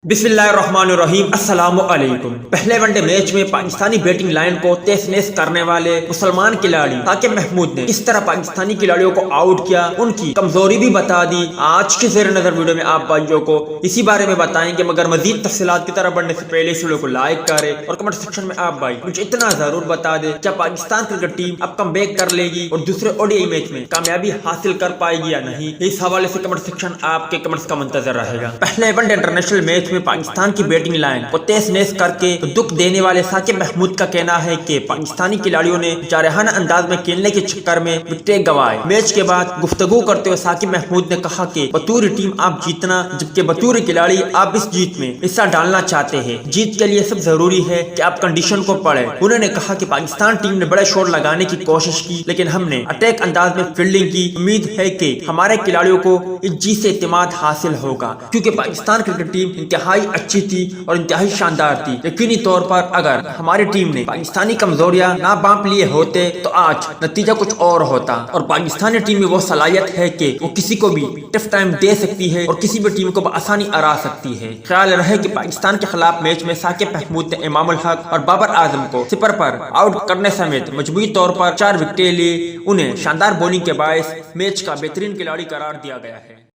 बिस्मिल्लाहिर्रहमानिर्रहीम अस्सलाम वालेकुम। पहले वनडे मैच में पाकिस्तानी बैटिंग लाइन को तहस नहस करने वाले मुसलमान खिलाड़ी साकिब महमूद ने किस तरह पाकिस्तानी खिलाड़ियों को आउट किया, उनकी कमजोरी भी बता दी। आज के ज़ेर नजर वीडियो में आप भाइयों को इसी बारे में बताएंगे, मगर मजीद तफसीलात की तरफ बढ़ने से पहले इस वीडियो को लाइक करें और कमेंट सेक्शन में आप भाई मुझे इतना जरूर बता दे, क्या पाकिस्तान क्रिकेट टीम अब कम बैक कर लेगी और दूसरे ओडीआई मैच में कामयाबी हासिल कर पाएगी या नहीं। इस हवाले से कमेंट सेक्शन आपके कमेंट्स का मुंतजर रहेगा। पहले वनडे इंटरनेशनल मैच में पाकिस्तान की बैटिंग लाइन को तहस नहस करके तो दुख देने वाले साकिब महमूद का कहना है कि पाकिस्तानी खिलाड़ियों ने जारहाना अंदाज में खेलने के चक्कर में विकेट गंवाए। मैच के बाद गुफ्तगू करते हुए साकिब महमूद ने कहा कि बतौर टीम आप जीतना, जबकि बतौर खिलाड़ी आप इस जीत में हिस्सा डालना चाहते हैं। जीत के लिए सब जरूरी है कि आप कंडीशन को पढ़े। उन्होंने कहा कि पाकिस्तान टीम ने बड़े शॉट लगाने की कोशिश की, लेकिन हमने अटैक अंदाज में फील्डिंग की। उम्मीद है कि हमारे खिलाड़ियों को इस जीत से इत्मीनान हासिल होगा, क्योंकि पाकिस्तान क्रिकेट टीम इंतहाई अच्छी थी और इंतहाई शानदार थी। यकीनी तौर पर अगर हमारी टीम ने पाकिस्तानी कमजोरियां ना बांप लिए होते तो आज नतीजा कुछ और होता। और पाकिस्तानी टीम में वो सलाहियत है कि वो किसी को भी टफ टाइम दे सकती है और किसी भी टीम को आसानी हरा सकती है। ख्याल रहे कि पाकिस्तान के खिलाफ मैच में साकिब महमूद ने इमामुल हक और बाबर आजम को सिपर पर आउट करने समेत मजबूरी तौर पर 4 विकेट लिए। उन्हें शानदार बॉलिंग के बायस मैच का बेहतरीन खिलाड़ी करार दिया गया है।